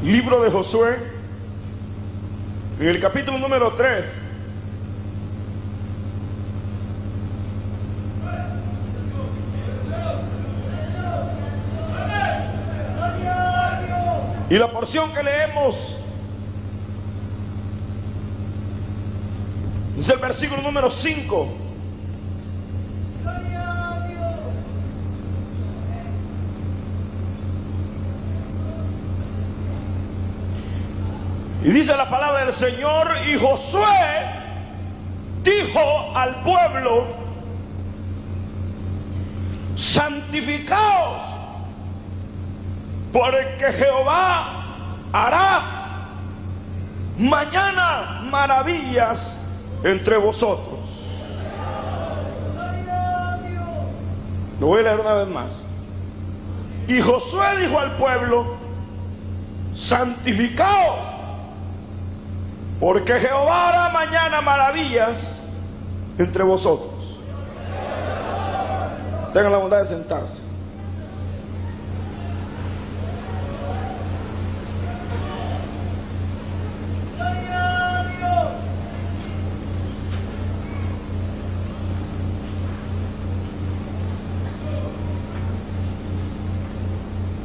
Libro de Josué, en el capítulo número 3. Y la porción que leemos es el versículo número 5. Y dice la palabra del Señor: y Josué dijo al pueblo: santificaos, porque Jehová hará mañana maravillas entre vosotros. Lo voy a leer una vez más. Y Josué dijo al pueblo: santificaos, porque Jehová hará mañana maravillas entre vosotros. Tengan la bondad de sentarse.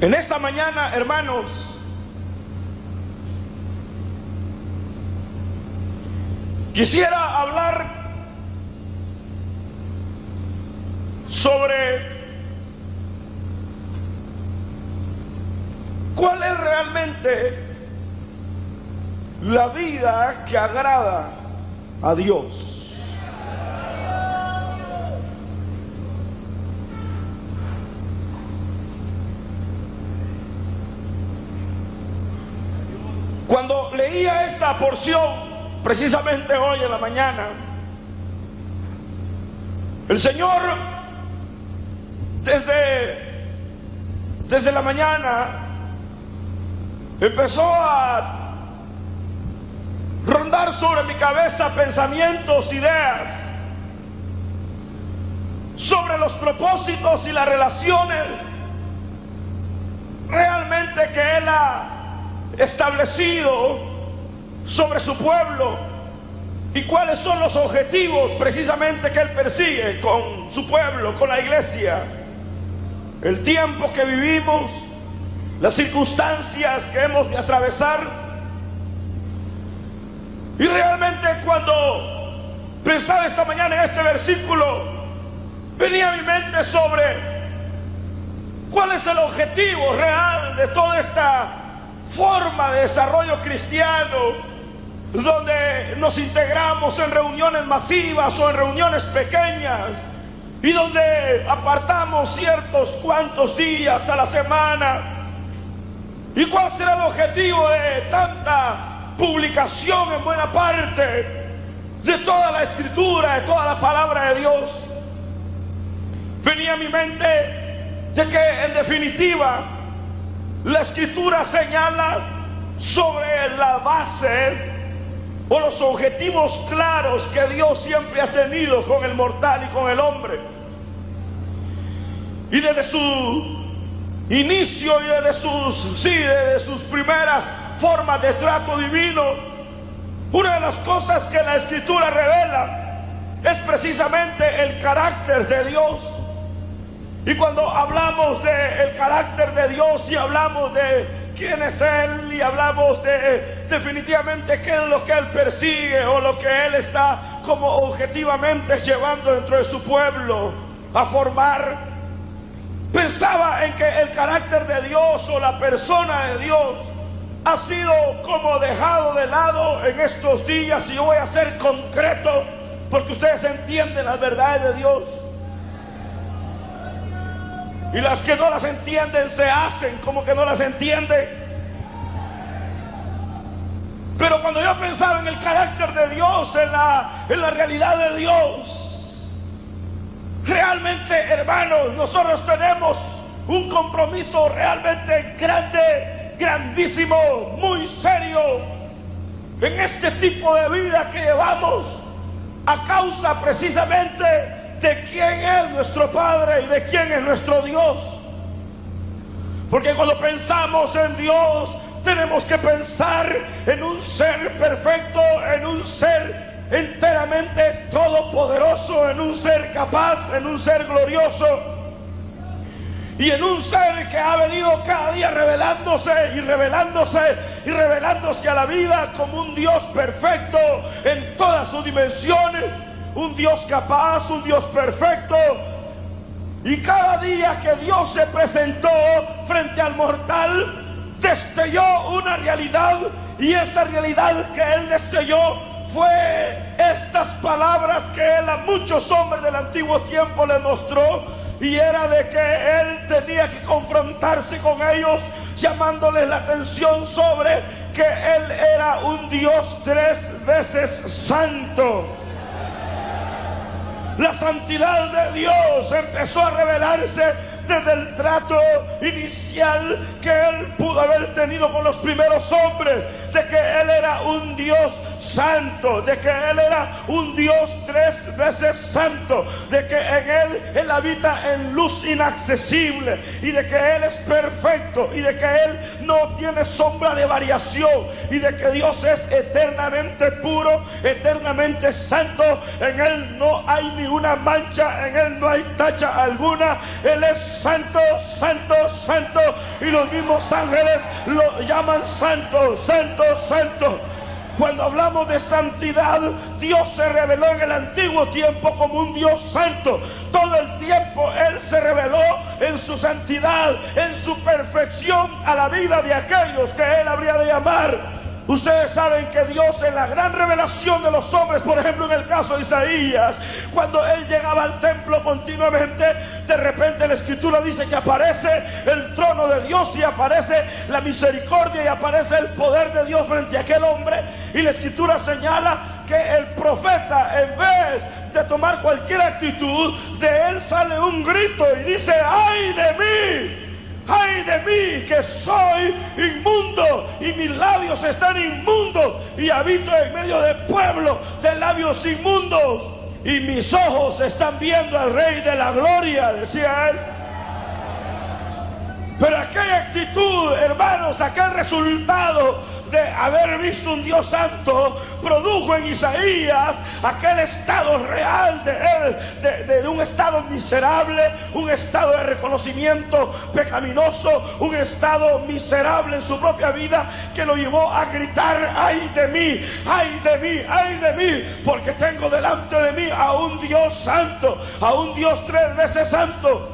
En esta mañana, hermanos, quisiera hablar sobre cuál es realmente la vida que agrada a Dios. Cuando leía esta porción, precisamente hoy en la mañana, el Señor desde la mañana empezó a rondar sobre mi cabeza pensamientos, ideas sobre los propósitos y las relaciones realmente que Él ha establecido sobre su pueblo, y cuáles son los objetivos precisamente que Él persigue con su pueblo, con la iglesia. El tiempo que vivimos, las circunstancias que hemos de atravesar. Y realmente cuando pensaba esta mañana en este versículo, venía a mi mente sobre cuál es el objetivo real de toda esta forma de desarrollo cristiano, donde nos integramos en reuniones masivas o en reuniones pequeñas, y donde apartamos ciertos cuantos días a la semana. ¿Y cuál será el objetivo de tanta publicación en buena parte de toda la Escritura, de toda la palabra de Dios? Venía a mi mente de que en definitiva la Escritura señala sobre la base o los objetivos claros que Dios siempre ha tenido con el mortal y con el hombre. Y desde su inicio y desde sus primeras formas de trato divino, una de las cosas que la Escritura revela es precisamente el carácter de Dios. Y cuando hablamos del carácter de Dios y hablamos de quién es Él y hablamos de definitivamente qué es lo que Él persigue o lo que Él está como objetivamente llevando dentro de su pueblo a formar, pensaba en que el carácter de Dios o la persona de Dios ha sido como dejado de lado en estos días. Y yo voy a ser concreto porque ustedes entienden las verdades de Dios. Y las que no las entienden se hacen como que no las entienden. Pero cuando yo pensaba en el carácter de Dios, en la realidad de Dios, realmente, hermanos, nosotros tenemos un compromiso realmente grande, grandísimo, muy serio en este tipo de vida que llevamos, a causa precisamente de quién es nuestro Padre y de quién es nuestro Dios. Porque cuando pensamos en Dios, tenemos que pensar en un ser perfecto, en un ser enteramente todopoderoso, en un ser capaz, en un ser glorioso y en un ser que ha venido cada día revelándose y revelándose y revelándose a la vida como un Dios perfecto en todas sus dimensiones, un Dios capaz, un Dios perfecto. Y cada día que Dios se presentó frente al mortal, destelló una realidad, y esa realidad que Él destelló fue estas palabras que Él a muchos hombres del antiguo tiempo les mostró, y era de que Él tenía que confrontarse con ellos, llamándoles la atención sobre que Él era un Dios 3 veces santo. La santidad de Dios empezó a revelarse desde el trato inicial que Él pudo haber tenido con los primeros hombres, de que Él era un Dios santo, de que Él era un Dios 3 veces santo, de que en Él habita en luz inaccesible, y de que Él es perfecto, y de que Él no tiene sombra de variación, y de que Dios es eternamente puro, eternamente santo. En Él no hay ni una mancha, en Él no hay tacha alguna. Él es santo, santo, santo, y los mismos ángeles lo llaman santo, santo, santo. Cuando hablamos de santidad, Dios se reveló en el antiguo tiempo como un Dios santo. Todo el tiempo Él se reveló en su santidad, en su perfección a la vida de aquellos que Él habría de llamar. Ustedes saben que Dios, en la gran revelación de los hombres, por ejemplo en el caso de Isaías, cuando él llegaba al templo continuamente, de repente la Escritura dice que aparece el trono de Dios y aparece la misericordia y aparece el poder de Dios frente a aquel hombre, y la Escritura señala que el profeta, en vez de tomar cualquier actitud, de él sale un grito y dice: ¡ay de mí! ¡Ay de mí, que soy inmundo, y mis labios están inmundos, y habito en medio de pueblo de labios inmundos, y mis ojos están viendo al Rey de la Gloria! Decía él. Pero aquella actitud, hermanos, aquel resultado de haber visto un Dios santo, produjo en Isaías aquel estado real de él, de un estado miserable, un estado de reconocimiento pecaminoso, un estado miserable en su propia vida, que lo llevó a gritar: ¡ay de mí, ay de mí, ay de mí! Porque tengo delante de mí a un Dios santo, a un Dios 3 veces santo.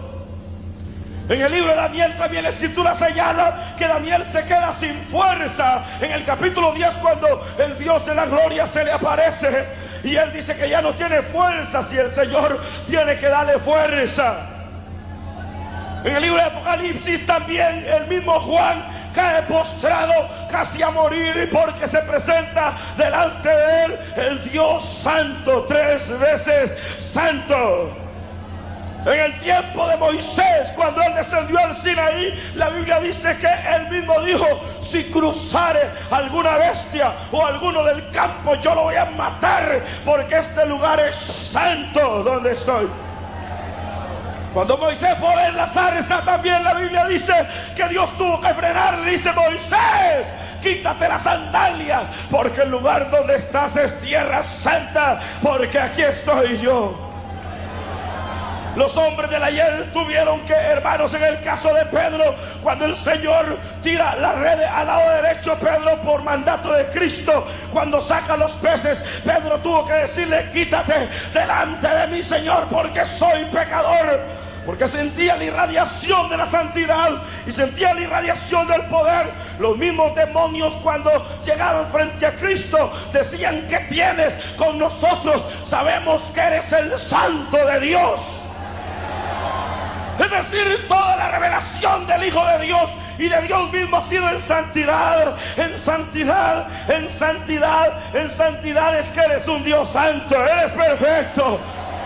En el libro de Daniel también la Escritura señala que Daniel se queda sin fuerza en el capítulo 10, cuando el Dios de la gloria se le aparece, y él dice que ya no tiene fuerza, si el Señor tiene que darle fuerza. En el libro de Apocalipsis también el mismo Juan cae postrado, casi a morir, porque se presenta delante de él el Dios santo, 3 veces santo. En el tiempo de Moisés, cuando él descendió al Sinaí, la Biblia dice que él mismo dijo: si cruzare alguna bestia o alguno del campo, yo lo voy a matar, porque este lugar es santo donde estoy. Cuando Moisés fue a ver la zarza, también la Biblia dice que Dios tuvo que frenarle. Dice: Moisés, quítate las sandalias, porque el lugar donde estás es tierra santa, porque aquí estoy yo. Los hombres del ayer tuvieron que, hermanos, en el caso de Pedro, cuando el Señor tira la red al lado derecho, Pedro, por mandato de Cristo, cuando saca los peces, Pedro tuvo que decirle: quítate delante de mí, Señor, porque soy pecador. Porque sentía la irradiación de la santidad y sentía la irradiación del poder. Los mismos demonios, cuando llegaban frente a Cristo, decían: ¿qué tienes con nosotros? Sabemos que eres el Santo de Dios. Es decir, toda la revelación del Hijo de Dios y de Dios mismo ha sido en santidad, en santidad, en santidad, en santidad. Es que eres un Dios santo, eres perfecto.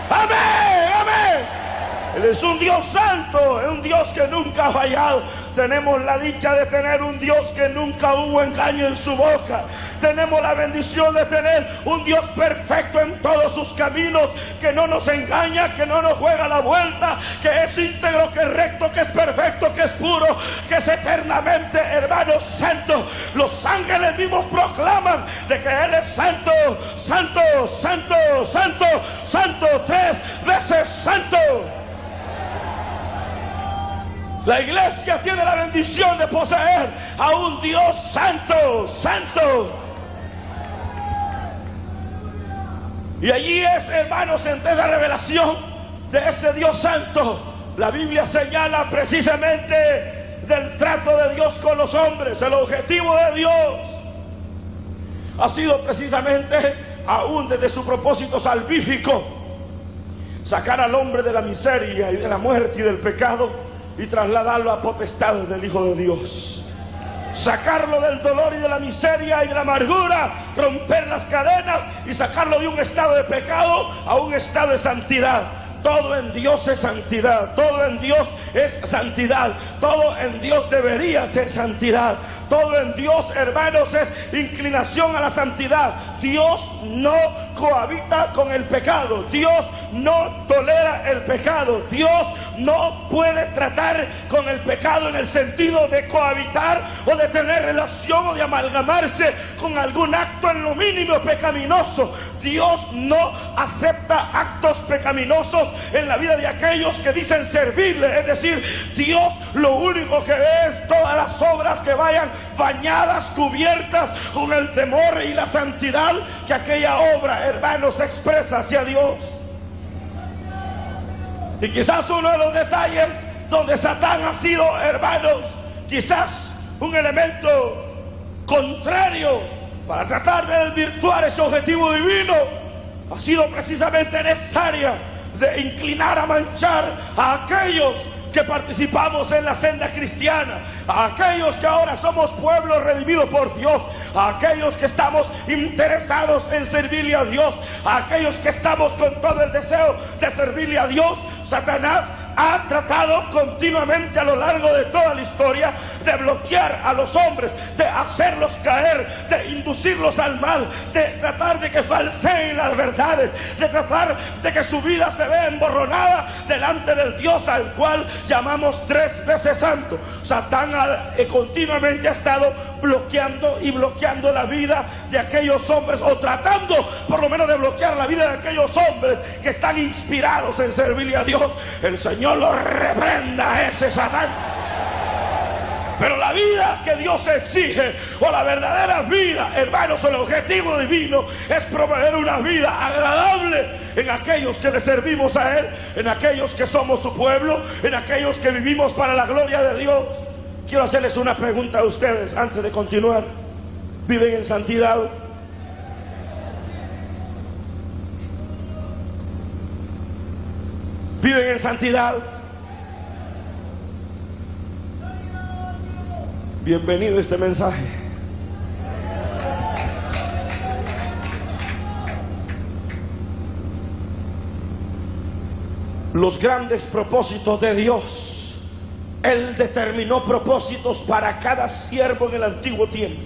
Amén, amén. Él es un Dios santo, es un Dios que nunca ha fallado. Tenemos la dicha de tener un Dios que nunca hubo engaño en su boca. Tenemos la bendición de tener un Dios perfecto en todos sus caminos, que no nos engaña, que no nos juega la vuelta, que es íntegro, que es recto, que es perfecto, que es puro, que es eternamente, hermanos, santo. Los ángeles mismos proclaman de que Él es santo, santo, santo, santo, santo, 3 veces santo. La iglesia tiene la bendición de poseer a un Dios santo, santo. Y allí es, hermanos, en esa revelación de ese Dios santo, la Biblia señala precisamente del trato de Dios con los hombres. El objetivo de Dios ha sido precisamente, aún desde su propósito salvífico, sacar al hombre de la miseria y de la muerte y del pecado y trasladarlo a potestades del Hijo de Dios. Sacarlo del dolor y de la miseria y de la amargura, romper las cadenas y sacarlo de un estado de pecado a un estado de santidad. Todo en Dios es santidad, todo en Dios es santidad, todo en Dios debería ser santidad, todo en Dios, hermanos, es inclinación a la santidad. Dios no cohabita con el pecado, Dios no tolera el pecado, Dios no puede tratar con el pecado en el sentido de cohabitar o de tener relación o de amalgamarse con algún acto en lo mínimo pecaminoso. Dios no acepta actos pecaminosos en la vida de aquellos que dicen servirle. Es decir, Dios lo único que ve es todas las obras que vayan bañadas, cubiertas con el temor y la santidad que aquella obra, hermanos, expresa hacia Dios. Y quizás uno de los detalles donde Satán ha sido, hermanos, quizás un elemento contrario para tratar de desvirtuar ese objetivo divino, ha sido precisamente en esa área de inclinar a manchar a aquellos que participamos en la senda cristiana, a aquellos que ahora somos pueblo redimido por Dios, a aquellos que estamos interesados en servirle a Dios, a aquellos que estamos con todo el deseo de servirle a Dios. Satanás ha tratado continuamente a lo largo de toda la historia de bloquear a los hombres, de hacerlos caer, de inducirlos al mal, de tratar de que falseen las verdades, de tratar de que su vida se vea emborronada delante del Dios al cual llamamos 3 veces santo. Satán continuamente ha estado bloqueando y bloqueando la vida de aquellos hombres, o tratando por lo menos de bloquear la vida de aquellos hombres que están inspirados en servirle a Dios. El Señor lo reprenda a ese Satán. Pero la vida que Dios exige, o la verdadera vida, hermanos, el objetivo divino es proveer una vida agradable en aquellos que le servimos a Él, en aquellos que somos su pueblo, en aquellos que vivimos para la gloria de Dios. Quiero hacerles una pregunta a ustedes antes de continuar. ¿Viven en santidad? ¿Viven en santidad? Bienvenido a este mensaje. Los grandes propósitos de Dios. Él determinó propósitos para cada siervo en el antiguo tiempo.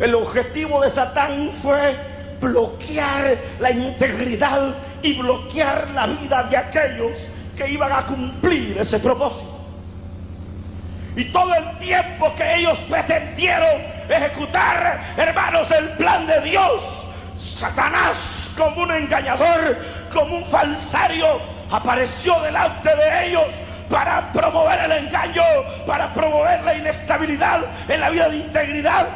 El objetivo de Satán fue bloquear la integridad y bloquear la vida de aquellos que iban a cumplir ese propósito. Y todo el tiempo que ellos pretendieron ejecutar, hermanos, el plan de Dios, Satanás, como un engañador, como un falsario, apareció delante de ellos para promover el engaño, para promover la inestabilidad en la vida de integridad,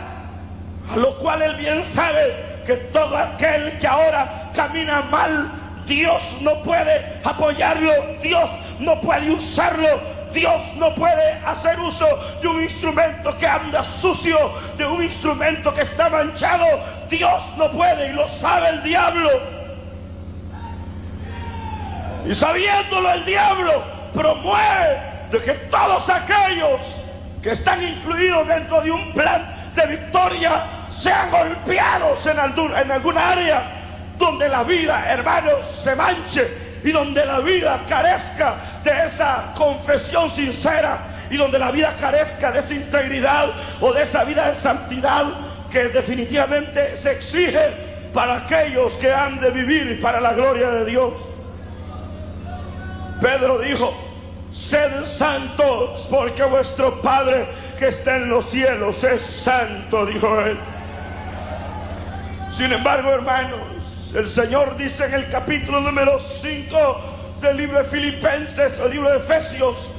a lo cual él bien sabe que todo aquel que ahora camina mal, Dios no puede apoyarlo, Dios no puede usarlo, Dios no puede hacer uso de un instrumento que anda sucio, de un instrumento que está manchado. Dios no puede, y lo sabe el diablo. Y sabiéndolo, el diablo promueve de que todos aquellos que están incluidos dentro de un plan de victoria sean golpeados en alguna área donde la vida, hermanos, se manche, y donde la vida carezca de esa confesión sincera, y donde la vida carezca de esa integridad o de esa vida de santidad que definitivamente se exige para aquellos que han de vivir para la gloria de Dios. Pedro dijo: sed santos porque vuestro Padre que está en los cielos es santo, dijo él. Sin embargo, hermanos, el Señor dice en el capítulo número 5 del libro de Filipenses o libro de Efesios,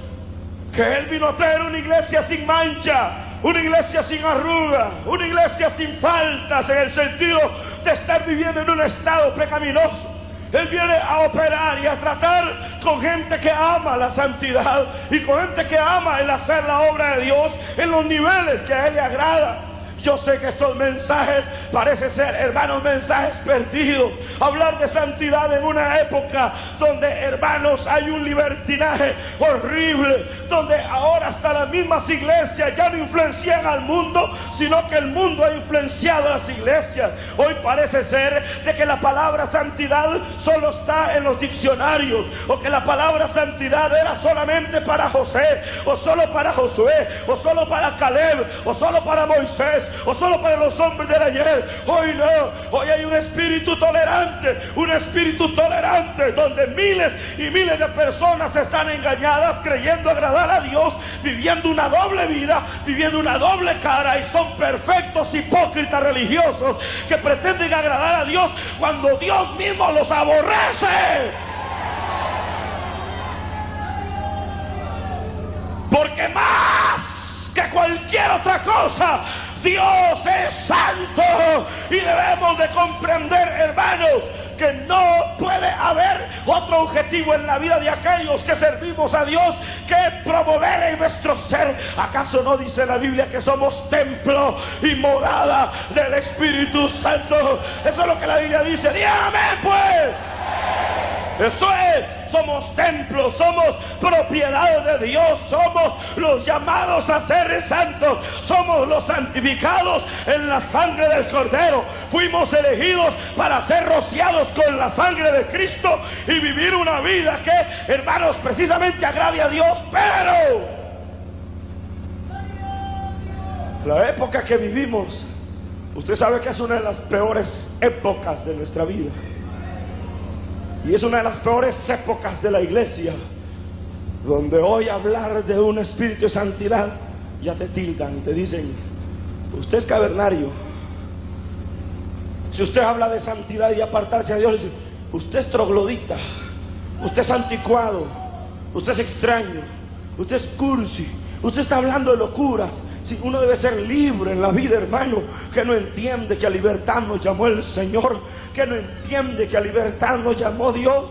que Él vino a traer una iglesia sin mancha, una iglesia sin arruga, una iglesia sin faltas, en el sentido de estar viviendo en un estado pecaminoso. Él viene a operar y a tratar con gente que ama la santidad y con gente que ama el hacer la obra de Dios en los niveles que a Él le agrada. Yo sé que estos mensajes parecen ser, hermanos, mensajes perdidos. Hablar de santidad en una época donde, hermanos, hay un libertinaje horrible, donde ahora hasta las mismas iglesias ya no influencian al mundo, sino que el mundo ha influenciado a las iglesias. Hoy parece ser de que la palabra santidad solo está en los diccionarios, o que la palabra santidad era solamente para José, o solo para Josué, o solo para Caleb, o solo para Moisés, o solo para los hombres del ayer. Hoy no, hoy hay un espíritu tolerante donde miles y miles de personas están engañadas creyendo agradar a Dios, viviendo una doble vida, viviendo una doble cara, y son perfectos hipócritas religiosos que pretenden agradar a Dios cuando Dios mismo los aborrece. Porque más que cualquier otra cosa, Dios es santo, y debemos de comprender, hermanos, que no puede haber otro objetivo en la vida de aquellos que servimos a Dios que promover en nuestro ser. ¿Acaso no dice la Biblia que somos templo y morada del Espíritu Santo? Eso es lo que la Biblia dice. Dígame pues. Eso es, somos templos, somos propiedad de Dios, somos los llamados a ser santos, somos los santificados en la sangre del Cordero. Fuimos elegidos para ser rociados con la sangre de Cristo y vivir una vida que, hermanos, precisamente agrade a Dios. Pero la época que vivimos, usted sabe que es una de las peores épocas de nuestra vida. Y es una de las peores épocas de la iglesia, donde hoy hablar de un espíritu de santidad, ya te tildan, te dicen: usted es cavernario. Si usted habla de santidad y apartarse a Dios, dicen: usted es troglodita, usted es anticuado, usted es extraño, usted es cursi, usted está hablando de locuras. Si uno debe ser libre en la vida, hermano, que no entiende que a libertad nos llamó el Señor, que no entiende que a libertad nos llamó Dios.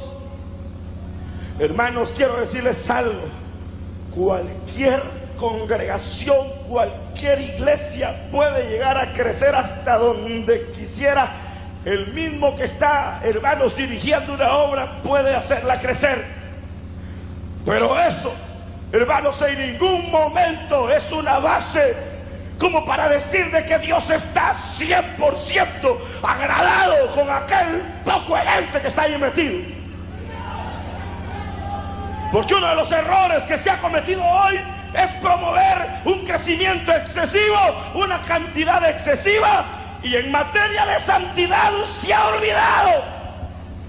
Hermanos, quiero decirles algo: cualquier congregación, cualquier iglesia puede llegar a crecer hasta donde quisiera. El mismo que está, hermanos, dirigiendo una obra puede hacerla crecer. Pero eso, hermanos, en ningún momento es una base como para decir de que Dios está 100% agradado con aquel poco de gente que está ahí metido. Porque uno de los errores que se ha cometido hoy es promover un crecimiento excesivo, una cantidad excesiva, y en materia de santidad se ha olvidado.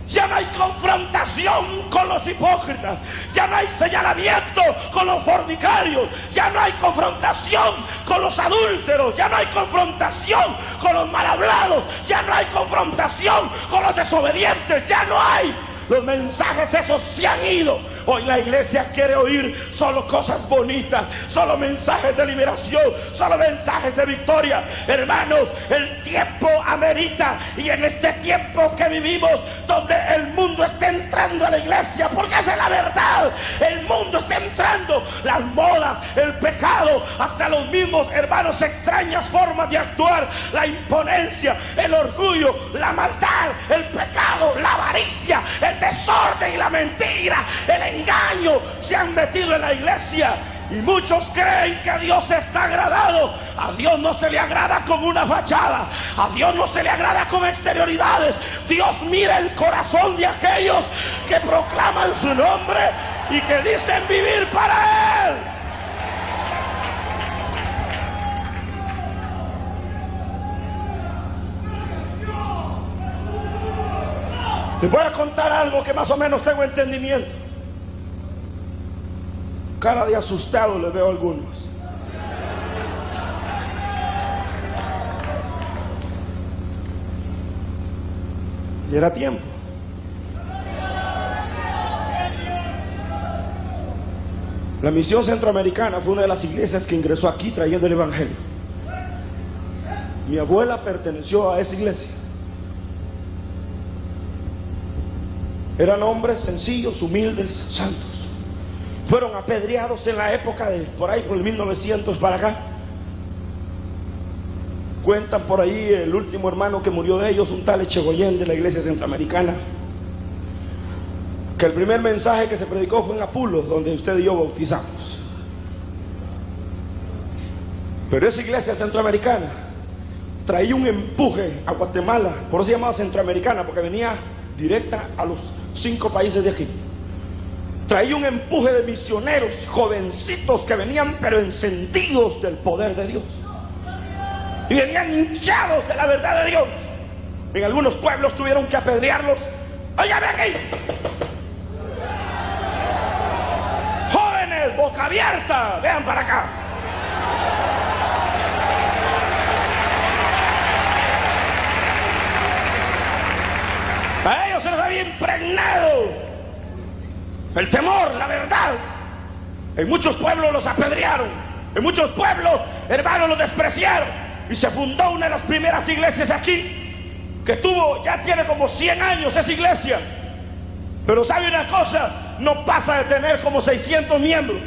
Ya no hay confrontación con los hipócritas, ya no hay señalamiento con los fornicarios, ya no hay confrontación con los adúlteros, ya no hay confrontación con los mal hablados, ya no hay confrontación con los desobedientes, ya no hay. Los mensajes esos se han ido. Hoy la iglesia quiere oír solo cosas bonitas, solo mensajes de liberación, solo mensajes de victoria. Hermanos, el tiempo amerita, y en este tiempo que vivimos, donde el mundo está entrando a la iglesia, porque esa es la verdad, el mundo está entrando, las modas, el pecado, hasta los mismos, hermanos, extrañas formas de actuar, la imponencia, el orgullo, la maldad, el pecado, la avaricia, el desorden y la mentira, el engaño se han metido en la iglesia. Y muchos creen que Dios está agradado. A Dios no se le agrada con una fachada. A Dios no se le agrada con exterioridades. Dios mira el corazón de aquellos que proclaman su nombre y que dicen vivir para Él. Les voy a contar algo que más o menos tengo entendimiento. Cara de asustado les veo a algunos. Y era tiempo. La Misión Centroamericana fue una de las iglesias que ingresó aquí trayendo el Evangelio. Mi abuela perteneció a esa iglesia. Eran hombres sencillos, humildes, santos. Fueron apedreados en la época de por ahí, por el 1900 para acá. Cuentan por ahí el último hermano que murió de ellos, un tal Echegoyen de la iglesia centroamericana, que el primer mensaje que se predicó fue en Apulos, donde usted y yo bautizamos. Pero esa iglesia centroamericana traía un empuje a Guatemala, por eso se llamaba centroamericana, porque venía directa a los 5 países de Egipto. Traía un empuje de misioneros jovencitos que venían pero encendidos del poder de Dios y venían hinchados de la verdad de Dios. En algunos pueblos tuvieron que apedrearlos. ¡Óyame aquí! Jóvenes, boca abierta, vean para acá. A ellos se les había impregnado el temor, la verdad. En muchos pueblos los apedrearon. En muchos pueblos, hermanos, los despreciaron. Y se fundó una de las primeras iglesias aquí, que ya tiene como 100 años esa iglesia. Pero sabe una cosa, no pasa de tener como 600 miembros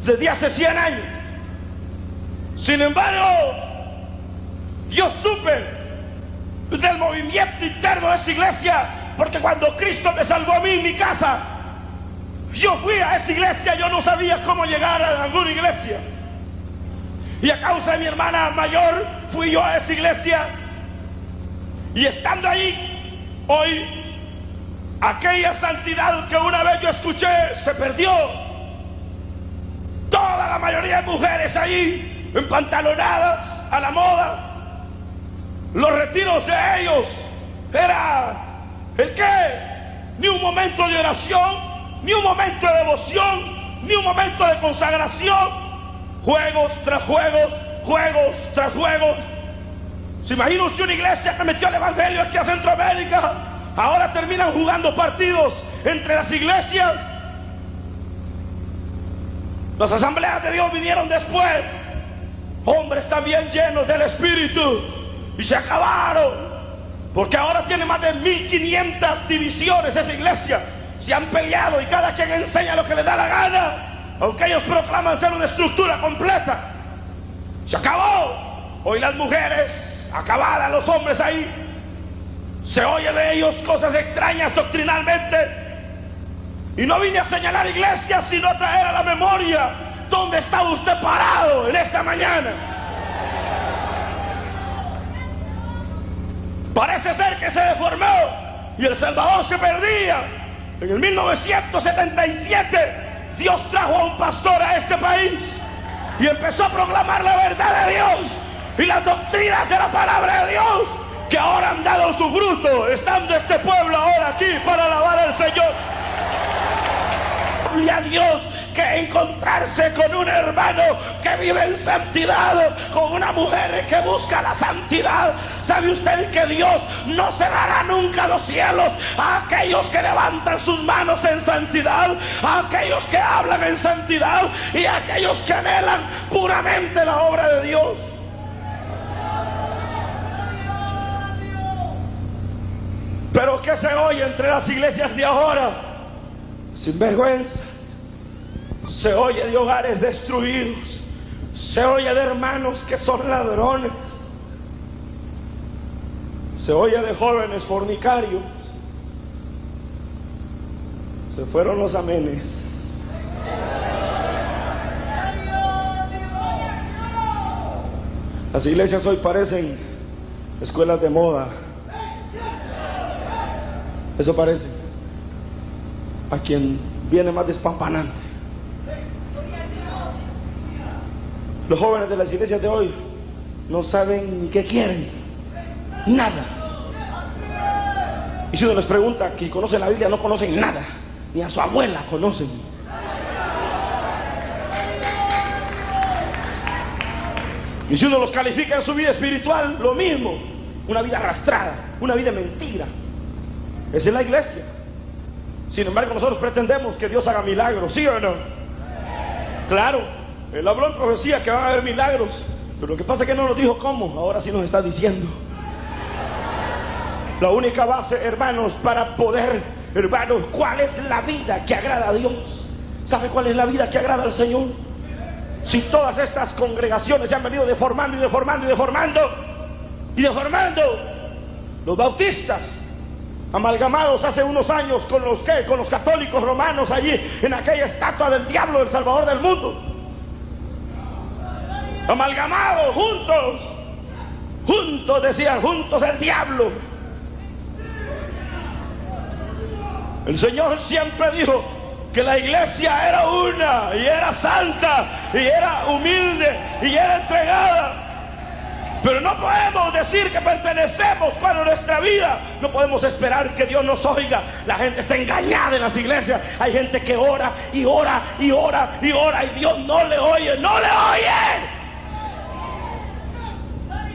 desde hace 100 años. Sin embargo, yo supe del movimiento interno de esa iglesia, porque cuando Cristo me salvó a mí en mi casa, yo fui a esa iglesia. Yo no sabía cómo llegar a alguna iglesia, y a causa de mi hermana mayor fui yo a esa iglesia. Y estando ahí, hoy aquella santidad que una vez yo escuché se perdió. Toda la mayoría de mujeres allí empantalonadas a la moda. Los retiros de ellos era ¿el qué? Ni un momento de oración, ni un momento de devoción, ni un momento de consagración. Juegos tras juegos, juegos tras juegos. ¿Se imagina usted una iglesia que metió el Evangelio aquí a Centroamérica? Ahora terminan jugando partidos entre las iglesias. Las asambleas de Dios vinieron después. Hombres también llenos del Espíritu. Y se acabaron. Porque ahora tiene más de 1500 divisiones esa iglesia. Se han peleado y cada quien enseña lo que le da la gana, aunque ellos proclaman ser una estructura completa. Se acabó. Hoy las mujeres, acabadas, los hombres ahí, se oye de ellos cosas extrañas doctrinalmente. Y no vine a señalar iglesias, sino a traer a la memoria dónde está usted parado en esta mañana. Parece ser que se deformó y El Salvador se perdía. En el 1977 Dios trajo a un pastor a este país y empezó a proclamar la verdad de Dios y las doctrinas de la palabra de Dios, que ahora han dado su fruto, estando este pueblo ahora aquí para alabar al Señor. Y a Dios, que encontrarse con un hermano que vive en santidad, con una mujer que busca la santidad. ¿Sabe usted que Dios no cerrará nunca los cielos a aquellos que levantan sus manos en santidad, a aquellos que hablan en santidad y a aquellos que anhelan puramente la obra de Dios? Pero ¿qué se oye entre las iglesias de ahora? Sinvergüenzas. Se oye de hogares destruidos. Se oye de hermanos que son ladrones. Se oye de jóvenes fornicarios. Se fueron los amenes. Las iglesias hoy parecen escuelas de moda. Eso parece. A quien viene más despampanante. Los jóvenes de las iglesias de hoy no saben ni qué quieren. Nada. Y si uno les pregunta que conocen la Biblia, no conocen nada. Ni a su abuela conocen. Y si uno los califica en su vida espiritual, lo mismo. Una vida arrastrada, una vida mentira. Esa es la iglesia. Sin embargo, nosotros pretendemos que Dios haga milagros, ¿sí o no? Claro, Él habló en profecía que van a haber milagros, pero lo que pasa es que no nos dijo cómo. Ahora sí nos está diciendo. La única base, hermanos, para poder, hermanos, ¿cuál es la vida que agrada a Dios? ¿Sabe cuál es la vida que agrada al Señor? Si todas estas congregaciones se han venido deformando y deformando y deformando y deformando, los bautistas amalgamados hace unos años con los católicos romanos allí en aquella estatua del diablo, del Salvador del mundo, amalgamados juntos decían, juntos el diablo. El Señor siempre dijo que la iglesia era una, y era santa, y era humilde, y era entregada. Pero no podemos decir que pertenecemos cuando nuestra vida, no podemos esperar que Dios nos oiga. La gente está engañada en las iglesias. Hay gente que ora y ora y ora y ora y Dios no le oye, no le oye.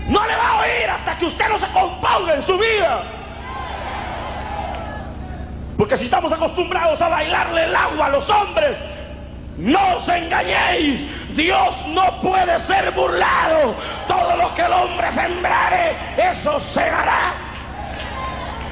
No le va a oír hasta que usted no se componga en su vida. Porque si estamos acostumbrados a bailarle el agua a los hombres, no os engañéis, Dios no puede ser burlado. Todo lo que el hombre sembrare, eso segará.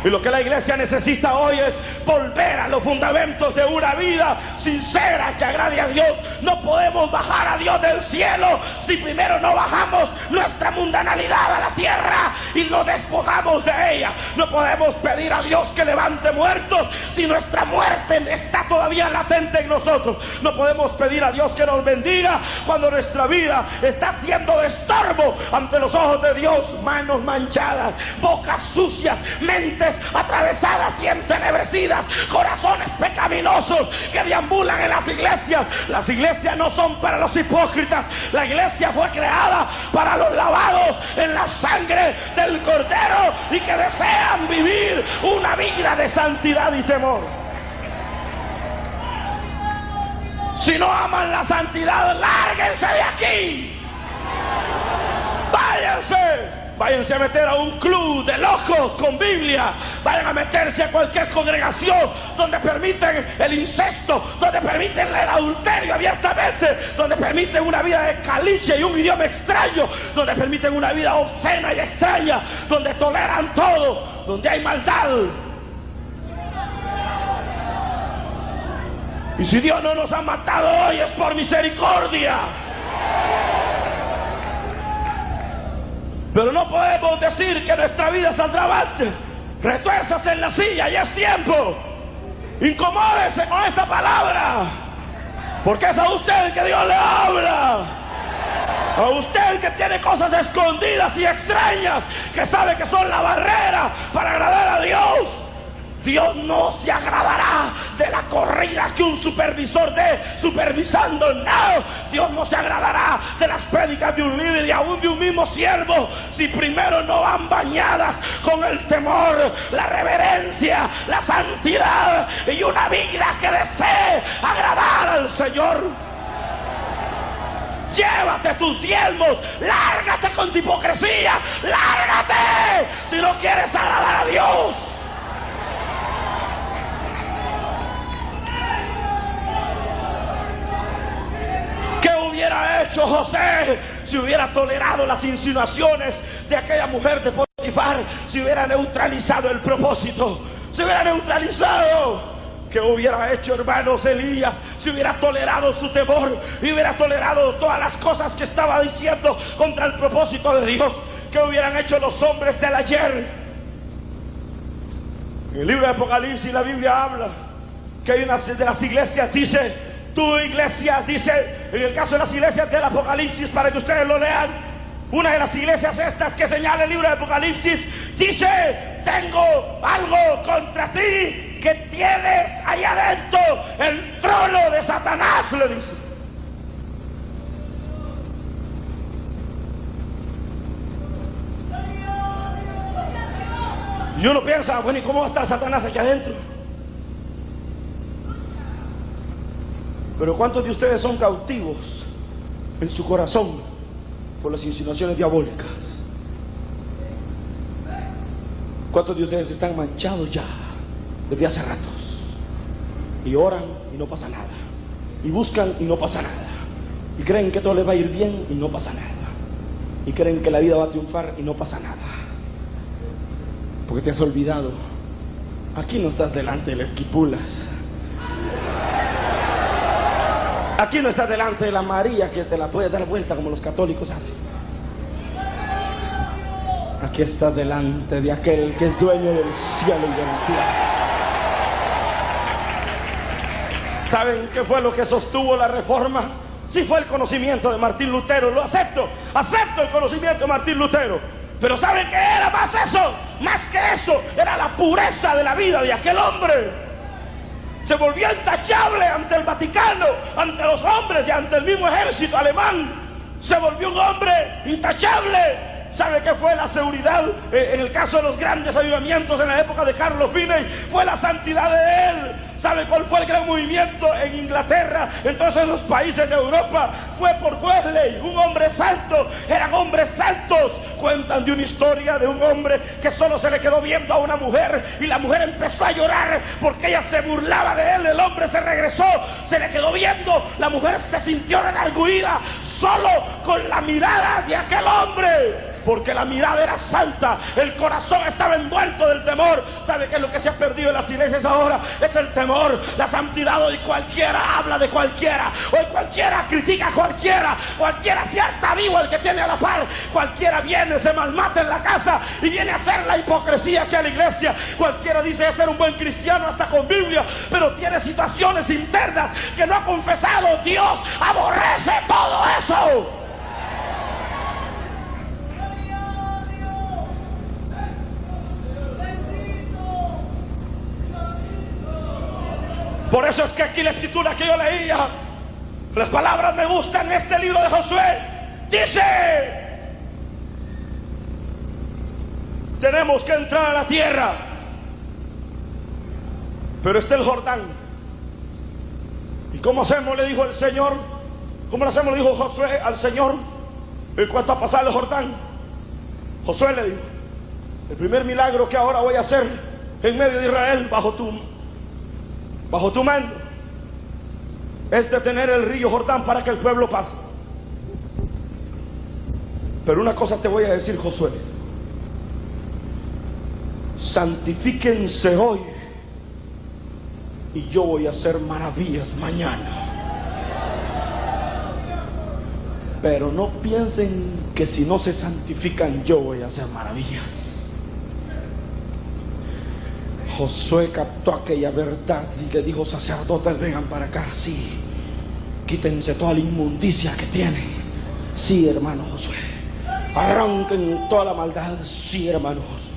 Y lo que la iglesia necesita hoy es volver a los fundamentos de una vida sincera que agrade a Dios. No podemos bajar a Dios del cielo si primero no bajamos nuestra mundanalidad a la tierra y nos despojamos de ella. No podemos pedir a Dios que levante muertos si nuestra muerte está todavía latente en nosotros. No podemos pedir a Dios que nos bendiga cuando nuestra vida está siendo de estorbo ante los ojos de Dios. Manos manchadas, bocas sucias, mentes atravesadas y entenebrecidas, corazones pecaminosos que deambulan en las iglesias. Las iglesias no son para los hipócritas. La iglesia fue creada para los lavados en la sangre del Cordero y que desean vivir una vida de santidad y temor. Si no aman la santidad, lárguense de aquí. Váyanse. Váyanse a meter a un club de locos con Biblia. Vayan a meterse a cualquier congregación donde permiten el incesto, donde permiten el adulterio abiertamente, donde permiten una vida de caliche y un idioma extraño, donde permiten una vida obscena y extraña, donde toleran todo, donde hay maldad. Y si Dios no nos ha matado hoy es por misericordia. Pero no podemos decir que nuestra vida saldrá avante. Retuérzase en la silla, ya es tiempo. Incomódese con esta palabra, porque es a usted que Dios le habla. A usted que tiene cosas escondidas y extrañas, que sabe que son la barrera para agradar a Dios. Dios no se agradará de la corrida que un supervisor dé supervisando, no. Dios no se agradará de las prédicas de un líder y aún de un mismo siervo si primero no van bañadas con el temor, la reverencia, la santidad y una vida que desee agradar al Señor. Llévate tus diezmos, lárgate con tu hipocresía, lárgate si no quieres agradar a Dios. ¿Qué hubiera hecho José si hubiera tolerado las insinuaciones de aquella mujer de Potifar? Si hubiera neutralizado el propósito, si hubiera neutralizado. ¿Qué hubiera hecho, hermanos, Elías si hubiera tolerado su temor y hubiera tolerado todas las cosas que estaba diciendo contra el propósito de Dios? ¿Qué hubieran hecho los hombres del ayer? En el libro de Apocalipsis la Biblia habla que hay una de las iglesias, dice, tu iglesia, dice, en el caso de las iglesias del Apocalipsis, para que ustedes lo lean, una de las iglesias estas que señala el libro de Apocalipsis, dice: tengo algo contra ti, que tienes ahí adentro el trono de Satanás, le dice. Y uno piensa: bueno, ¿y cómo va a estar Satanás aquí adentro? Pero ¿cuántos de ustedes son cautivos en su corazón por las insinuaciones diabólicas? ¿Cuántos de ustedes están manchados ya desde hace ratos? Y oran y no pasa nada, y buscan y no pasa nada, y creen que todo les va a ir bien y no pasa nada, y creen que la vida va a triunfar y no pasa nada, porque te has olvidado. Aquí no estás delante de las esquipulas, aquí no estás delante de la María que te la puede dar vuelta como los católicos hacen. Aquí estás delante de aquel que es dueño del cielo y de la tierra. ¿Saben qué fue lo que sostuvo la Reforma? Sí, fue el conocimiento de Martín Lutero. Lo acepto el conocimiento de Martín Lutero. Pero ¿saben qué era más eso? Más que eso, era la pureza de la vida de aquel hombre. Se volvió intachable ante el Vaticano, ante los hombres y ante el mismo ejército alemán. Se volvió un hombre intachable. ¿Sabe qué fue la seguridad en el caso de los grandes avivamientos en la época de Carlo Finney? Fue la santidad de él. ¿Sabe cuál fue el gran movimiento en Inglaterra, en todos esos países de Europa? Fue por Wesley, un hombre santo. Eran hombres santos. Cuentan de una historia de un hombre que solo se le quedó viendo a una mujer, y la mujer empezó a llorar porque ella se burlaba de él. El hombre se regresó, se le quedó viendo, la mujer se sintió redarguida solo con la mirada de aquel hombre, porque la mirada era santa, el corazón estaba envuelto del temor. ¿Sabe qué es lo que se ha perdido en las iglesias ahora? Es el temor, la santidad. Hoy cualquiera habla de cualquiera, hoy cualquiera critica a cualquiera, cualquiera se harta vivo el que tiene a la par, cualquiera viene, se malmata en la casa y viene a hacer la hipocresía aquí a la iglesia. Cualquiera dice ser un buen cristiano hasta con Biblia, pero tiene situaciones internas que no ha confesado. Dios aborrece todo eso. Por eso es que aquí la escritura que yo leía, las palabras me gustan en este libro de Josué. Dice: tenemos que entrar a la tierra, pero está el Jordán. ¿Y cómo hacemos? Le dijo el Señor. ¿Cómo lo hacemos? Le dijo Josué al Señor en cuanto a pasar el Jordán. Josué le dijo: el primer milagro que ahora voy a hacer en medio de Israel bajo tu mando es detener el río Jordán para que el pueblo pase. Pero una cosa te voy a decir, Josué: santifíquense hoy y yo voy a hacer maravillas mañana. Pero no piensen que si no se santifican yo voy a hacer maravillas. Josué captó aquella verdad y le dijo: sacerdotes, vengan para acá. Sí, quítense toda la inmundicia que tienen. Sí, hermano Josué. Arranquen toda la maldad. Sí, hermano Josué.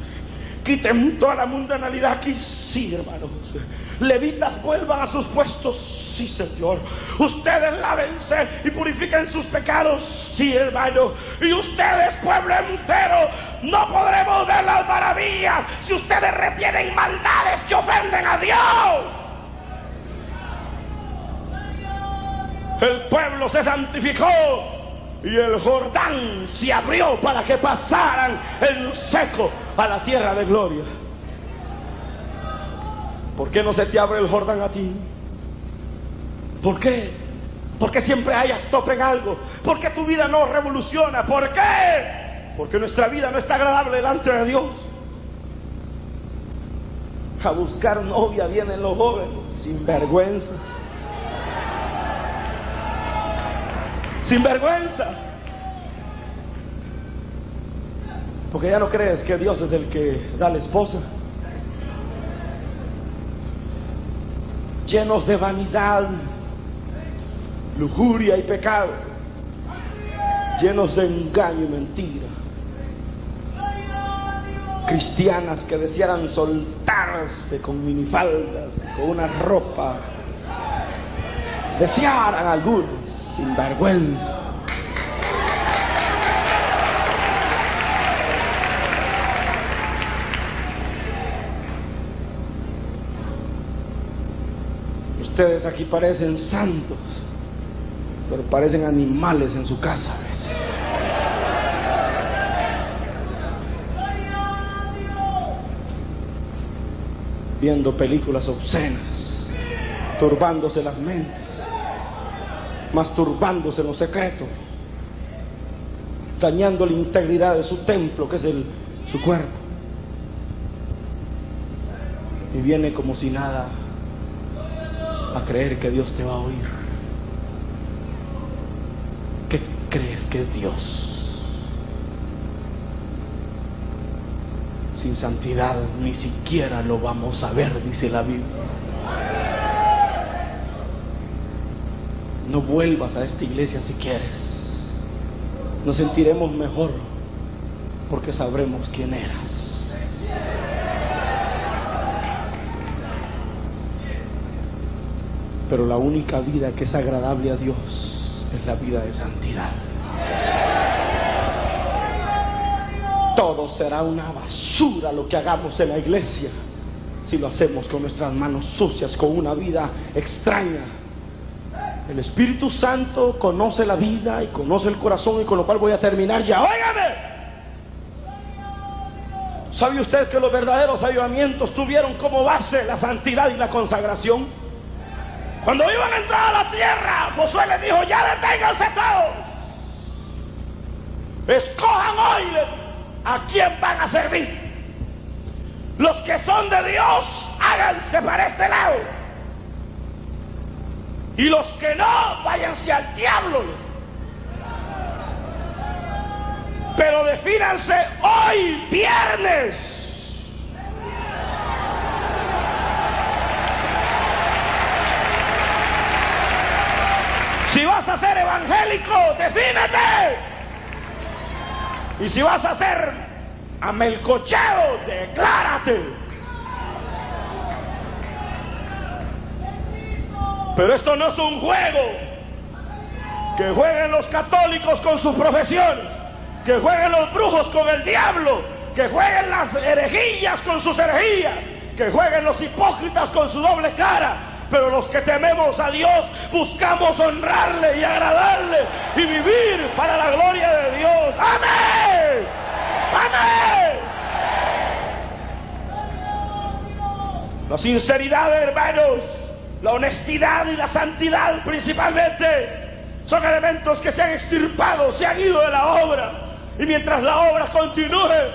Quiten toda la mundanalidad aquí. Sí, hermano Josué. Levitas, vuelvan a sus puestos. Sí, Señor. Ustedes lávense y purifiquen sus pecados. Sí, hermano. Y ustedes, pueblo entero, no podremos ver las maravillas si ustedes retienen maldades que ofenden a Dios. El pueblo se santificó y el Jordán se abrió para que pasaran en seco a la tierra de gloria. ¿Por qué no se te abre el Jordán a ti? ¿Por qué? Porque siempre hay stop en algo. ¿Por qué tu vida no revoluciona? ¿Por qué? Porque nuestra vida no está agradable delante de Dios. A buscar novia vienen los jóvenes sin vergüenzas. Sin vergüenza. Porque ya no crees que Dios es el que da la esposa. Llenos de vanidad, lujuria y pecado. llenos de engaño y mentira. Cristianas que desearan soltarse con minifaldas, con una ropa, desearan algunas sin vergüenza. Ustedes aquí parecen santos, pero parecen animales en su casa a veces. Viendo películas obscenas, turbándose las mentes, masturbándose en lo secreto, dañando la integridad de su templo, que es su cuerpo. Y viene como si nada a creer que Dios te va a oír. ¿Qué crees que es Dios? Sin santidad ni siquiera lo vamos a ver, dice la Biblia. No vuelvas a esta iglesia si quieres. Nos sentiremos mejor porque sabremos quién eras. Pero la única vida que es agradable a Dios es la vida de santidad. Todo será una basura lo que hagamos en la iglesia si lo hacemos con nuestras manos sucias, con una vida extraña. El Espíritu Santo conoce la vida y conoce el corazón, y con lo cual voy a terminar ya. ¡Óigame! ¿Sabe usted que los verdaderos avivamientos tuvieron como base la santidad y la consagración? Cuando iban a entrar a la tierra, Josué les dijo: ya deténganse todos, escojan hoy a quién van a servir. Los que son de Dios, háganse para este lado, y los que no, váyanse al diablo. Pero defínanse hoy, viernes. Si vas a ser evangélico, defínete. Y si vas a ser amelcochado, declárate. Pero esto no es un juego. Que jueguen los católicos con sus profesiones, que jueguen los brujos con el diablo, que jueguen las herejillas con sus herejías, que jueguen los hipócritas con su doble cara. Pero los que tememos a Dios buscamos honrarle y agradarle y vivir para la gloria de Dios. ¡Amén! ¡Amén! La sinceridad, hermanos, la honestidad y la santidad principalmente son elementos que se han extirpado, se han ido de la obra. Y mientras la obra continúe,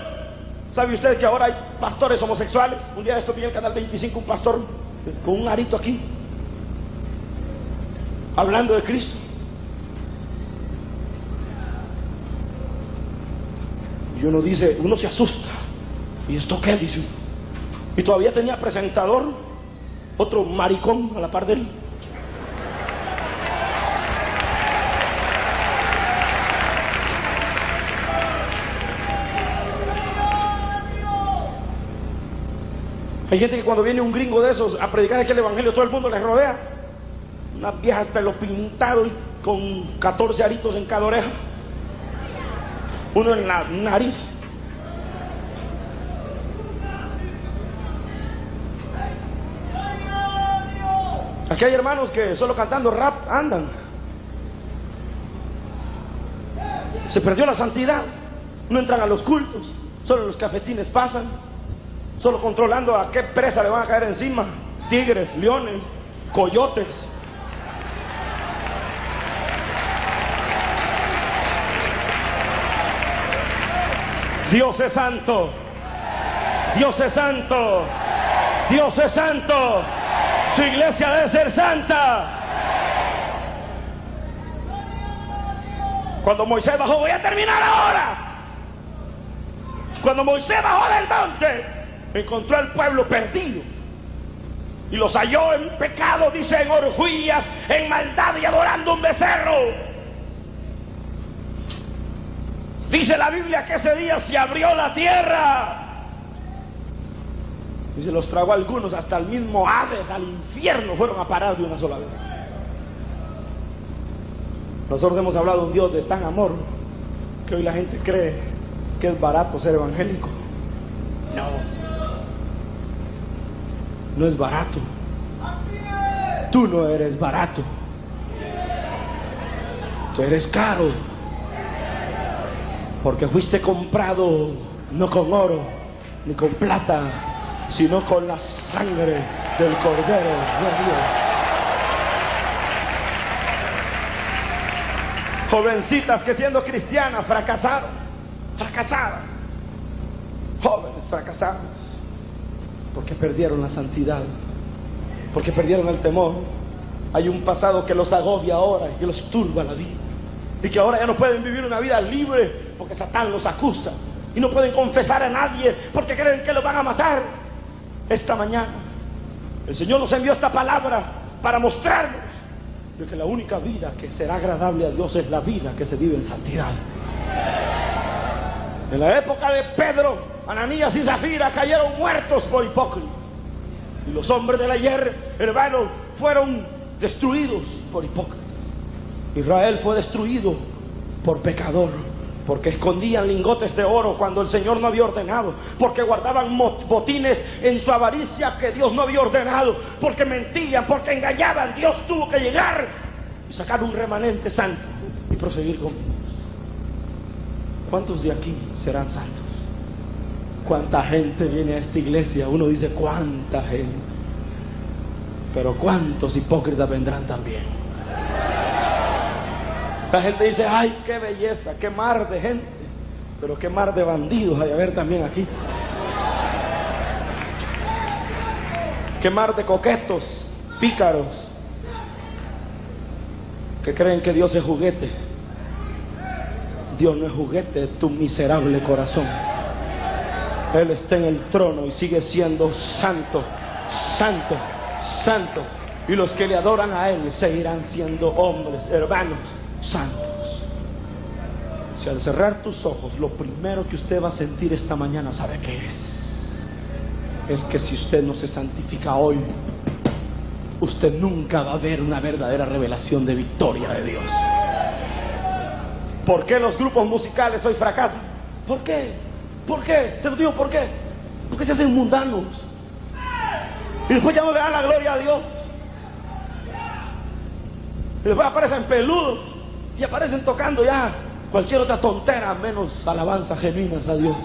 ¿sabe usted que ahora hay pastores homosexuales? Un día de esto vi en el canal 25 un pastor con un arito aquí, hablando de Cristo. Y uno dice, uno se asusta. ¿Y esto qué? Dice uno. Y todavía tenía presentador otro maricón a la par de él. Hay gente que cuando viene un gringo de esos a predicar aquí el evangelio, todo el mundo les rodea. Unas viejas pelo pintado y con 14 aritos en cada oreja. Uno en la nariz. Aquí hay hermanos que solo cantando rap andan. Se perdió la santidad. No entran a los cultos. Solo los cafetines pasan. Solo controlando a qué presa le van a caer encima. Tigres, leones, coyotes. Dios es santo. Dios es santo. Dios es santo. Su iglesia debe ser santa. Cuando Moisés bajó, voy a terminar ahora. Cuando Moisés bajó del monte, encontró al pueblo perdido y los halló en pecado, dice, en orgías, en maldad y adorando un becerro. Dice la Biblia que ese día se abrió la tierra y se los tragó a algunos, hasta el mismo Hades, al infierno fueron a parar de una sola vez. Nosotros hemos hablado de un Dios de tan amor que hoy la gente cree que es barato ser evangélico. No es barato. Tú no eres barato. Tú eres caro, porque fuiste comprado no con oro ni con plata, sino con la sangre del Cordero de Dios. Jovencitas que siendo cristianas fracasaron, jóvenes fracasados, porque perdieron la santidad, porque perdieron el temor. Hay un pasado que los agobia ahora y que los turba la vida, y que ahora ya no pueden vivir una vida libre porque Satán los acusa, y no pueden confesar a nadie porque creen que los van a matar. Esta mañana el Señor nos envió esta palabra para mostrarnos de que la única vida que será agradable a Dios es la vida que se vive en santidad. En la época de Pedro, Ananías y Zafira cayeron muertos por hipócritas, y los hombres del ayer, hermanos, fueron destruidos por hipócritas. Israel fue destruido por pecador, porque escondían lingotes de oro cuando el Señor no había ordenado, porque guardaban botines en su avaricia que Dios no había ordenado, porque mentían, porque engañaban. Dios tuvo que llegar y sacar un remanente santo y proseguir con Dios. ¿Cuántos de aquí serán santos? ¿Cuánta gente viene a esta iglesia? Uno dice, ¿cuánta gente? Pero ¿cuántos hipócritas vendrán también? La gente dice, ay, qué belleza, qué mar de gente, pero qué mar de bandidos hay a ver también aquí. Qué mar de coquetos, pícaros, que creen que Dios es juguete. Dios no es juguete de tu miserable corazón. Él está en el trono y sigue siendo santo, santo, santo. Y los que le adoran a Él seguirán siendo hombres, hermanos, santos. Si al cerrar tus ojos, lo primero que usted va a sentir esta mañana, ¿sabe qué es? Es que si usted no se santifica hoy, usted nunca va a ver una verdadera revelación de victoria de Dios. ¿Por qué los grupos musicales hoy fracasan? ¿Por qué? ¿Por qué? Se lo digo, ¿por qué? Porque se hacen mundanos y después ya no le dan la gloria a Dios, y después aparecen peludos y aparecen tocando ya cualquier otra tontera menos alabanzas genuinas a Dios,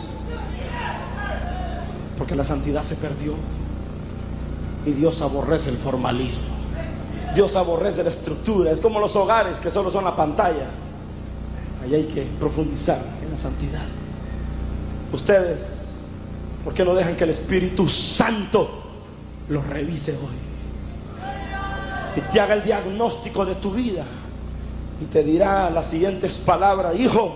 porque la santidad se perdió. Y Dios aborrece el formalismo, Dios aborrece la estructura. Es como los hogares que solo son la pantalla. Ahí hay que profundizar en la santidad. Ustedes, ¿por qué no dejan que el Espíritu Santo los revise hoy y te haga el diagnóstico de tu vida y te dirá las siguientes palabras? Hijo,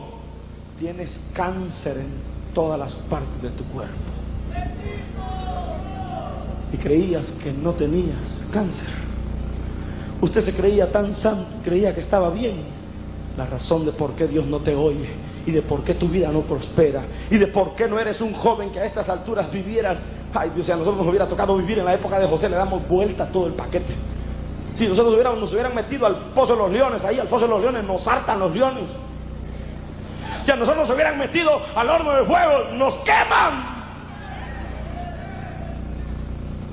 tienes cáncer en todas las partes de tu cuerpo. Y creías que no tenías cáncer. Usted se creía tan santo, creía que estaba bien. La razón de por qué Dios no te oye, y de por qué tu vida no prospera, y de por qué no eres un joven que a estas alturas vivieras. Ay Dios, si a nosotros nos hubiera tocado vivir en la época de José, le damos vuelta a todo el paquete. Si nosotros nos hubieran metido al pozo de los leones, ahí al foso de los leones nos hartan los leones. Si a nosotros nos hubieran metido al horno de fuego, nos queman.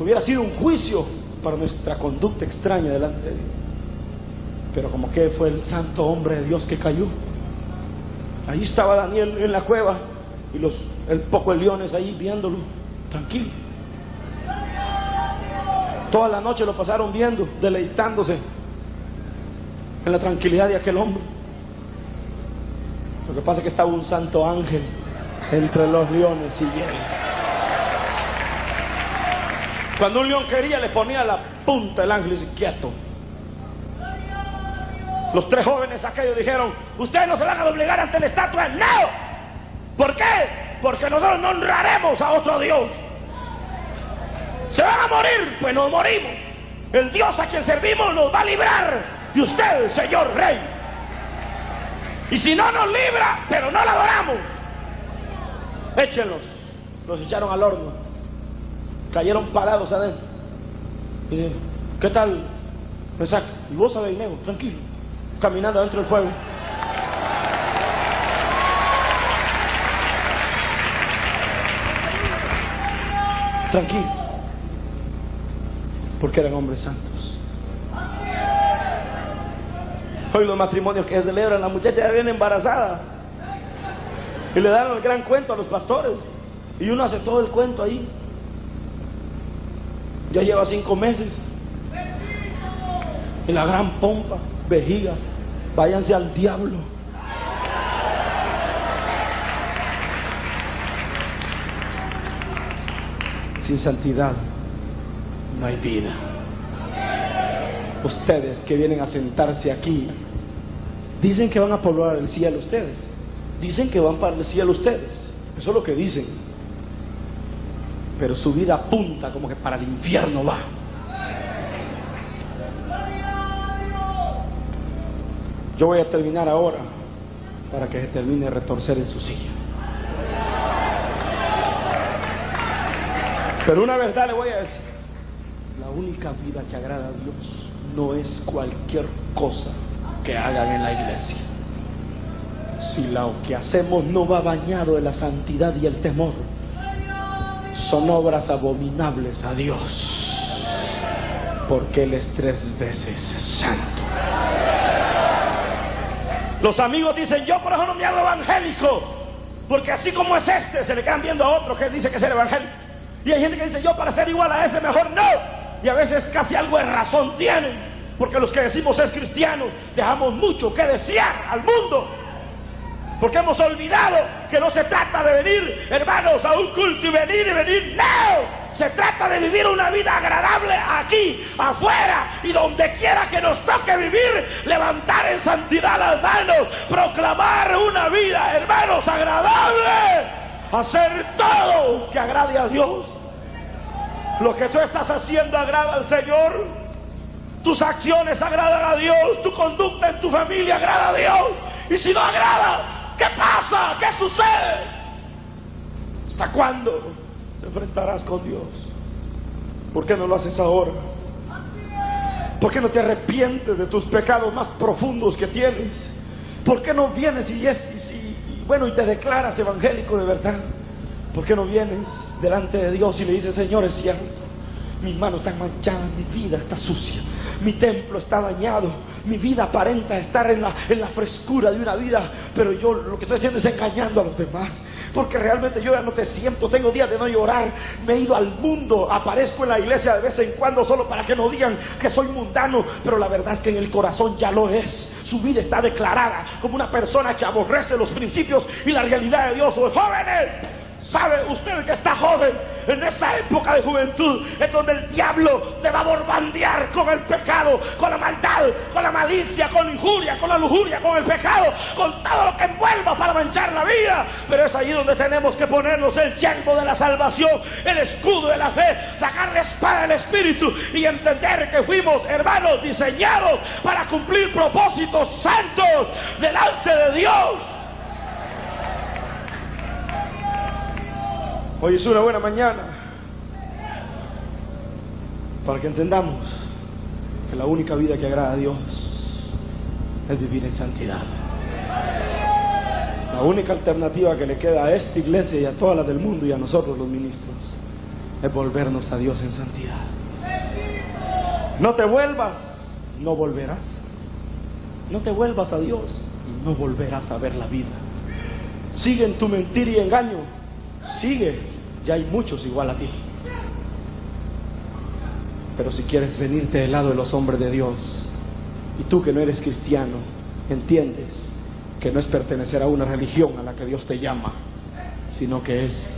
Hubiera sido un juicio para nuestra conducta extraña delante de Dios. Pero como que fue el santo hombre de Dios que cayó. Ahí estaba Daniel en la cueva y el poco de leones ahí viéndolo, tranquilo. Toda la noche lo pasaron viendo, deleitándose en la tranquilidad de aquel hombre. Lo que pasa es que estaba un santo ángel entre los leones y él. Cuando un león quería, le ponía la punta del ángel y dice, quieto. Los tres jóvenes aquellos dijeron, ustedes no se van a doblegar ante la estatua. ¡No! ¿Por qué? Porque nosotros no honraremos a otro Dios. ¿Se van a morir? Pues nos morimos. El Dios a quien servimos nos va a librar. Y usted, señor rey. Y si no nos libra, pero no la adoramos, échenlos. Los echaron al horno, cayeron parados adentro. Y dije, ¿qué tal, Mesac? Y vos, Abednego, tranquilo, caminando dentro del fuego. Tranquilo, porque eran hombres santos. Hoy los matrimonios que se celebran, la muchacha ya viene embarazada y le dan el gran cuento a los pastores, y uno hace todo el cuento ahí. Ya lleva 5 meses y la gran pompa, vejiga, váyanse al diablo. Sin santidad no hay vida. Ustedes que vienen a sentarse aquí, dicen que van a poblar el cielo ustedes. Dicen que van para el cielo ustedes. Eso es lo que dicen. Pero su vida apunta como que para el infierno va. Yo voy a terminar ahora para que se termine de retorcer en su silla. Pero una verdad le voy a decir: la única vida que agrada a Dios no es cualquier cosa que hagan en la iglesia. Si lo que hacemos no va bañado de la santidad y el temor, son obras abominables a Dios, porque Él es 3 veces santo. Los amigos dicen: yo por eso no me hago evangélico, porque así como es este, se le quedan viendo a otro que dice que es el evangélico. Y hay gente que dice: yo para ser igual a ese mejor no. Y a veces casi algo de razón tienen, porque los que decimos es cristianos dejamos mucho que desear al mundo, porque hemos olvidado que no se trata de venir, hermanos, a un culto y venir, no. Se trata de vivir una vida agradable aquí, afuera, y donde quiera que nos toque vivir, levantar en santidad las manos, proclamar una vida, hermanos, agradable, hacer todo que agrade a Dios. Lo que tú estás haciendo agrada al Señor, tus acciones agradan a Dios, tu conducta en tu familia agrada a Dios. Y si no agrada, ¿qué pasa? ¿Qué sucede? ¿Hasta cuándo te enfrentarás con Dios? ¿Por qué no lo haces ahora? ¿Por qué no te arrepientes de tus pecados más profundos que tienes? ¿Por qué no vienes y te declaras evangélico de verdad? ¿Por qué no vienes delante de Dios y le dices: Señor, es cierto, mis manos están manchadas, mi vida está sucia, mi templo está dañado, mi vida aparenta estar en la frescura de una vida, pero yo lo que estoy haciendo es engañando a los demás, porque realmente yo ya no te siento, tengo días de no llorar, me he ido al mundo, aparezco en la iglesia de vez en cuando solo para que no digan que soy mundano, pero la verdad es que en el corazón ya lo es. Su vida está declarada como una persona que aborrece los principios y la realidad de Dios. ¡Jóvenes! ¿Sabe usted que está joven en esa época de juventud en donde el diablo te va a bombardear con el pecado, con la maldad, con la malicia, con la injuria, con la lujuria, con el pecado, con todo lo que envuelva para manchar la vida? Pero es ahí donde tenemos que ponernos el yelmo de la salvación, el escudo de la fe, sacar la espada del Espíritu y entender que fuimos, hermanos, diseñados para cumplir propósitos santos delante de Dios. Hoy es una buena mañana para que entendamos que la única vida que agrada a Dios es vivir en santidad. La única alternativa que le queda a esta iglesia y a todas las del mundo y a nosotros los ministros es volvernos a Dios en santidad. No te vuelvas, no volverás. No te vuelvas a Dios y no volverás a ver la vida. Sigue en tu mentira y engaño. Sigue. Ya hay muchos igual a ti. Pero si quieres venirte del lado de los hombres de Dios, y tú que no eres cristiano, entiendes que no es pertenecer a una religión a la que Dios te llama, sino que es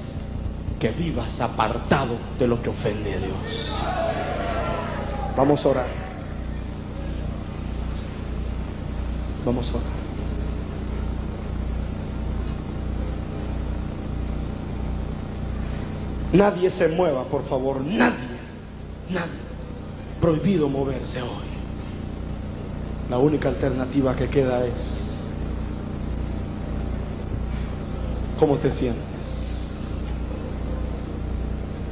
que vivas apartado de lo que ofende a Dios. Vamos a orar. Vamos a orar. Nadie se mueva, por favor, nadie. Prohibido moverse hoy. La única alternativa que queda es ¿Cómo te sientes?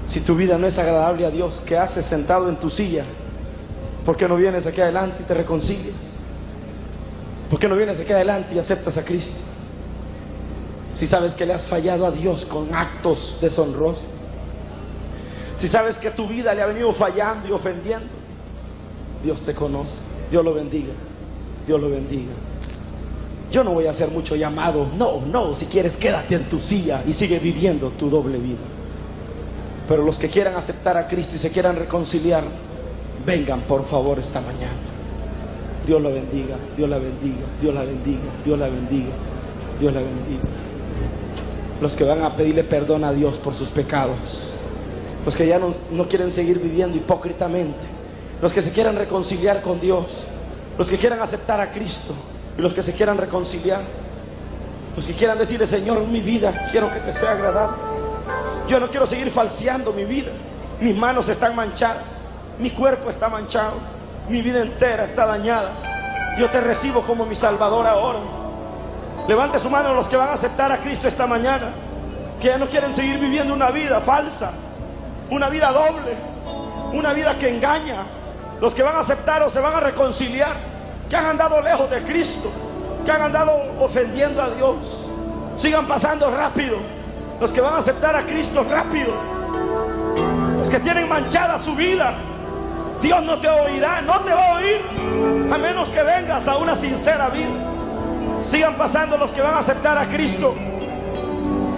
Si tu vida no es agradable a Dios, ¿qué haces sentado en tu silla? ¿Por qué no vienes aquí adelante y te reconcilias? ¿Por qué no vienes aquí adelante y aceptas a Cristo? Si sabes que le has fallado a Dios con actos deshonrosos, si sabes que tu vida le ha venido fallando y ofendiendo, Dios te conoce. Dios lo bendiga. Dios lo bendiga. Yo no voy a hacer mucho llamado. No, si quieres quédate en tu silla y sigue viviendo tu doble vida. Pero los que quieran aceptar a Cristo y se quieran reconciliar, vengan por favor esta mañana. Dios la bendiga, Dios la bendiga, Dios la bendiga, Dios la bendiga, Dios la bendiga. Los que van a pedirle perdón a Dios por sus pecados, los que ya no quieren seguir viviendo hipócritamente, los que se quieran reconciliar con Dios, los que quieran aceptar a Cristo y los que se quieran reconciliar, los que quieran decirle: Señor, mi vida quiero que te sea agradable. Yo no quiero seguir falseando mi vida. Mis manos están manchadas, mi cuerpo está manchado, mi vida entera está dañada. Yo te recibo como mi Salvador ahora. Levante su mano los que van a aceptar a Cristo esta mañana, que ya no quieren seguir viviendo una vida falsa, una vida doble, una vida que engaña. Los que van a aceptar o se van a reconciliar, que han andado lejos de Cristo, que han andado ofendiendo a Dios, sigan pasando rápido. Los que van a aceptar a Cristo, rápido. Los que tienen manchada su vida, Dios no te oirá, no te va a oír, a menos que vengas a una sincera vida. Sigan pasando los que van a aceptar a Cristo,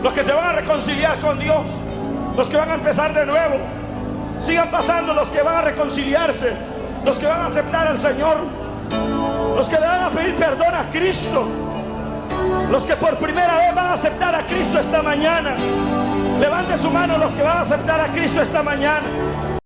los que se van a reconciliar con Dios, los que van a empezar de nuevo. Sigan pasando los que van a reconciliarse, los que van a aceptar al Señor, los que le van a pedir perdón a Cristo, los que por primera vez van a aceptar a Cristo esta mañana. Levante su mano los que van a aceptar a Cristo esta mañana.